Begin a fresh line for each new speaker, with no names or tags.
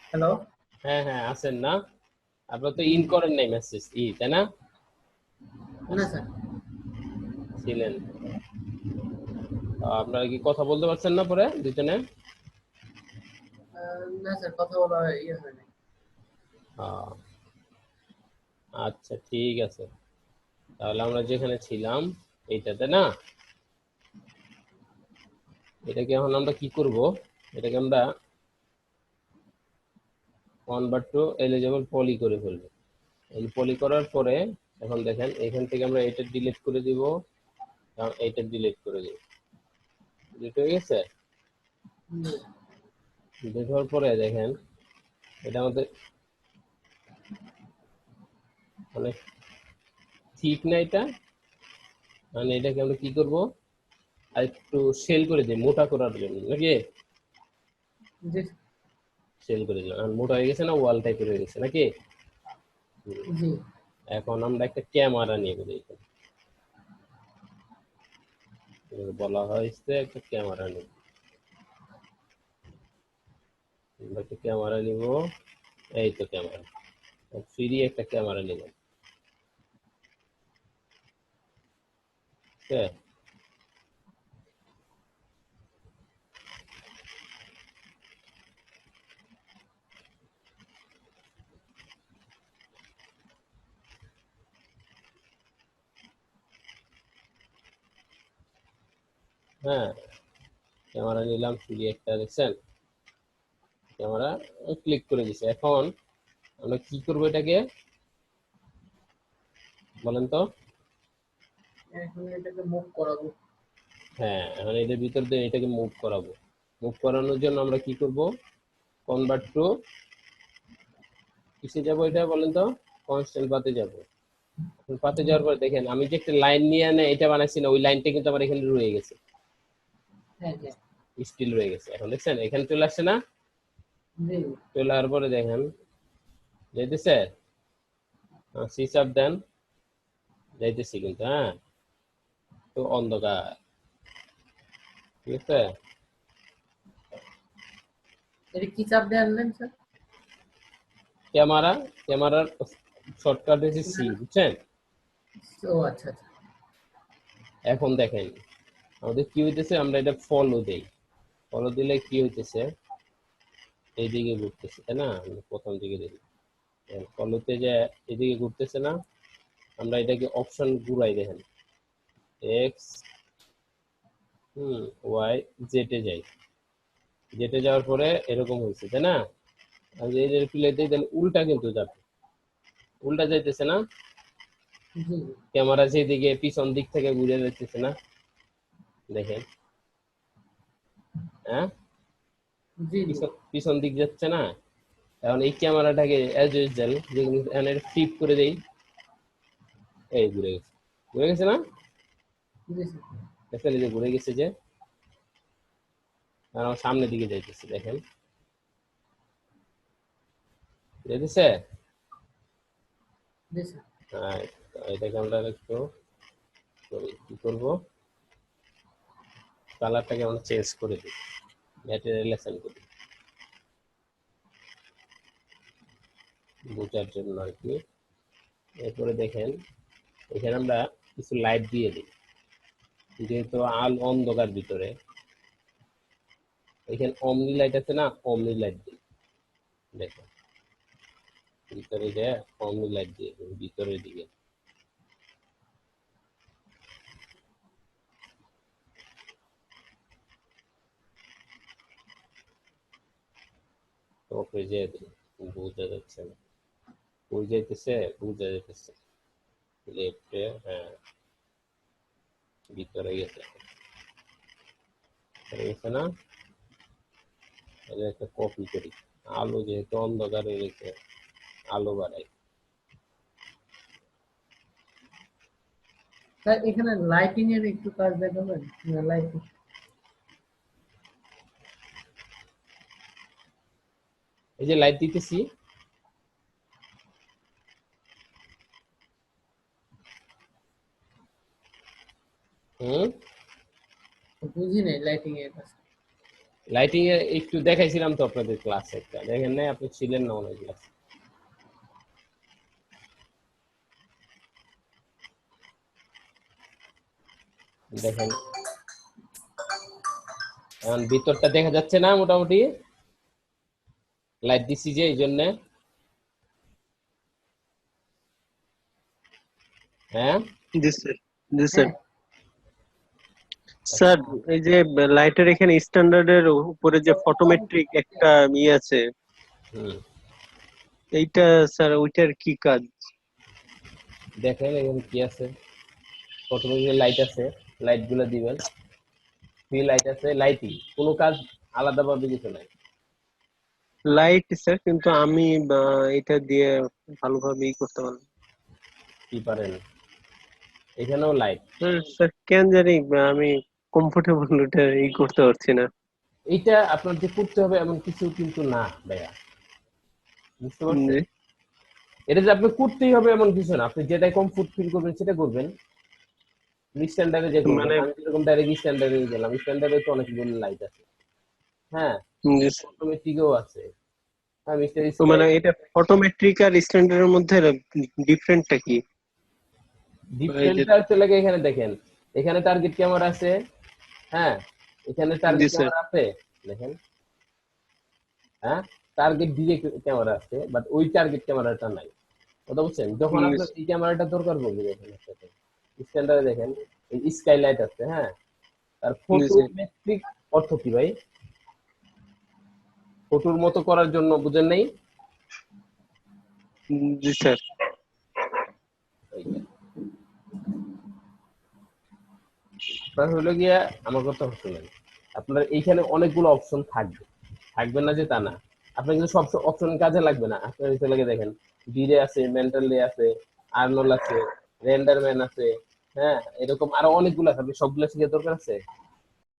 Hello.
হ্যাঁ হ্যাঁ আছেন না? আপনার তো ইন করেন নাই মেসেজ তাই না?
না স্যার।
ছিলেন। আপনারা কি কথা বলতে পারছেন না পরে দুজনে?
না স্যার, কথা বলা ইয়ে হয় নাই।
আহ, আচ্ছা ঠিক আছে, তাহলে আমরা যেখানে ছিলাম এইটাতে না, এটাকে এখন আমরা কি করব, এটাকে আমরা কনভার্ট টু এলিজেবল পলি করে ফেলবো। এই পলি করার পরে এখন দেখেন এখান থেকে আমরা এটা ডিলিট করে দিব, এবং এইটা ডিলিট করে দিব। ডিলিট হয়ে গেছে।
জি।
ডিলিট হওয়ার পরে দেখেন এটা আমাদের মানে ঠিক না এটা, মানে এটাকে আমরা কি করব, আর একটু সেল করে দিই মোটা করার জন্য নাকি,
জি।
সেল করে দিলাম। আর মোটা হয়ে গেছে না, ওয়াল টাইপের হয়ে গেছে নাকি।
জি।
এখন আমরা একটা ক্যামেরা নিয়ে বলি, বলা হয়েছে একটা ক্যামেরা নিব। আমরা একটা ক্যামেরা নিব, এই তো ক্যামেরা, ফ্রি একটা ক্যামেরা নিব। ঠিক আছে? হ্যাঁ, ক্যামেরা নিলাম ফ্রি একটা, দেখছেন ক্যামেরা, ক্লিক করে দিছে। এখন আমরা কি করব এটাকে বলেন তো?
এখন এটাকে মুভ করাবো।
হ্যাঁ, এখন এটার ভিতর দিয়ে এটাকে মুভ করাবো। মুভ করানোর জন্য আমরা কি করব, কনভার্ট টু কিসে যাব, এটা বলেন তো? কনস্ট্যান্ট পাতে যাব। পাতে যাওয়ার পর দেখেন আমি যে একটা লাইন নিয়ে এনে এটা বানাইছি না, ওই লাইনটা কিন্তু আমার এখানে রয়ে গেছে,
হ্যাঁ হ্যাঁ।
স্টিল রয়ে গেছে। এখন দেখছেন এখানে চলে আসছে না?
জি।
চলে আসার পরে দেখেন যাইতেছে, সুইচ অফ দেন, যাইতেছি কিন্তু, হ্যাঁ তো অন্ধকার, ঠিক আছে।
এটা কি চাপ দিয়ে আনলেন স্যার?
ক্যামেরা, ক্যামেরার শর্টকাট হচ্ছে
না,
সি,
না।
বুঝছেন?
ও আচ্ছা আচ্ছা।
এখন দেখেন আমাদের কি হইতেছে, আমরা এটা ফলো দেই, ফলো দিলে কি হইতেছে, এইদিকে ঘুরতেছে তাই না, আমরা প্রথম দিকে দেখি ফলোতে যে এদিকে ঘুরতেছে না, আমরা এটাকে অপশন ঘুরাই দেখেন, এক্স, ওয়াই, জেটে যাই, জেটে যাওয়ার পরে এরকম হয়েছে তাই না। আর এই যে প্লে দিই দেন উল্টা কিন্তু যাবে, উল্টা যাইতেছে না,
জি জি।
ক্যামেরা যেদিকে পিছন দিক থেকে ঘুরে যাইতেছে না, দেখেন, হ্যাঁ
জি জি।
পিছন পিছন দিক যাচ্ছে না। এখন এই ক্যামেরাটাকে অ্যাজ ইউজুয়াল এখন ফ্লিপ করে দেই, এই ঘুরে গেছে, ঘুরে গেছে না,
জি স্যার।
দেখেন এই যে ঘুরে গেছে যে, আর আমার সামনের দিকে যাইতেছে দেখেন, যাইতেছে।
জি স্যার।
হ্যাঁ, এটাকে আমরা একটু কি করবো, কালারটাকে আমরা চেঞ্জ করে দিই, ম্যাটেরিয়ালাইজেশন করি বোঝার জন্য আর কি। এরপরে দেখেন এখানে আমরা কিছু লাইট দিয়ে দিই, যেহেতু আলো অন্ধকার ভিতরে, এখানে অমনি লাইট আছে না, অমনি লাইট দিই, দেখেন ভিতরে যে অমনি লাইট দিয়ে দিই ভিতরের দিকে। ওকে যে বোঝা যাচ্ছে না, বুঝাইতেছে, বোঝা যাইতেছে, লেফটে, হ্যাঁ ভিতরে গেছে, হয়ে গেছে না। এটা একটা কপি করি, আলো যেহেতু অন্ধকার হয়ে গেছে, আলো বাড়াই।
স্যার, এখানে লাইটিং এর একটু কাজ দেখাবেন? লাইটিং।
এই যে লাইট দিতেছি, হুম,
বুঝি নাই লাইটিং এর কাজ।
লাইটিং এ একটু দেখাইছিলাম তো আপনাদের ক্লাস একটা, দেখেন নাই? আপনি ছিলেন না অনেক ক্লাস। দেখেন এখন ভিতরটা দেখা যাচ্ছে না মোটামুটি, লাইট দিছি যে এই জন্য। হ্যাঁ
জি স্যার। জি স্যার।
হ্যাঁ।
স্যার,
আচ্ছা।
এই যে লাইটের এখানে স্ট্যান্ডার্ডের উপরে যে ফটোমেট্রিক একটা আছে,
হুম,
এইটা স্যার ওইটার কি কাজ?
দেখেন এখানে কি আছে, ফটোগ্রাফি লাইট আছে, লাইট গুলো দিবেন, ফ্রি লাইট আছে, লাইটিং, কোনো কাজ আলাদাভাবে কিছু নাই।
লাইট স্যার, কিন্তু আমি এটা দিয়ে ভালোভাবে করতে পারলাম না।
কি পারেন, এখানেও লাইট।
স্যার স্যার, কেন জানি আমি কমফোর্টেবল ওটা করতে পারছি না।
এইটা আপনার যে করতে হবে এমন কিছু কিন্তু না ভাইয়া, বুঝতে পারছেন?
জি।
এটা যে আপনি করতেই হবে এমন কিছু না, আপনি যেটাই কমফোর্ট ফিল করবেন সেটা করবেন, স্ট্যান্ডার্ডে যে করবেন।
মানে
আমি যেরকম ডাইরেক্ট স্ট্যান্ডার্ডে গেলাম, স্ট্যান্ডার্ডে তো অনেকগুলো লাইট আছে। হ্যাঁ,
জি স্যার।
অটোমেটিকও আছে। হ্যাঁ মিস্টার
তো
স্কাই।
মানে এটা ফটোমেট্রিক আর স্ট্যান্ডার্ডের মধ্যে ডিফারেন্টটা কি? এই যে।
ডিফারেন্টটা হচ্ছে লাগে এখানে দেখেন, এখানে টার্গেট ক্যামেরা আছে। হ্যাঁ, এখানে
জি
টার্গেট
স্যার।
ক্যামেরা আছে, দেখেন। হ্যাঁ, টার্গেট ডিরেক্ট ক্যামেরা আছে, বাট ওই টার্গেট ক্যামেরাটা নাই। কথা বুঝছেন? যখন আপনার এই ক্যামেরাটা দরকার পড়বে, দেখেন একসাথে স্ট্যান্ডার্ডে দেখেন এই স্কাইলাইট আছে। হ্যাঁ, আর
জি স্যার।
ফটোমেট্রিক অর্থ কি ভাই? ফটোর মতো করার জন্য, বুঝেন নাই?
জি স্যার।
এইটা আপনার হলো গিয়া, আমার কথা শুনেন, আপনার এইখানে অনেকগুলো অপশন থাকবে, থাকবে না যে তা না। আপনার কিন্তু সব অপশন কাজে লাগবে না। আপনার হচ্ছে লাগে দেখেন, ডিরে আছে, মেন্টাল ডে আছে, আর্নল আছে, রেন্ডারম্যান আছে। হ্যাঁ, এরকম আরো অনেকগুলো আছে, আপনি সবগুলো শিখে দরকার আছে?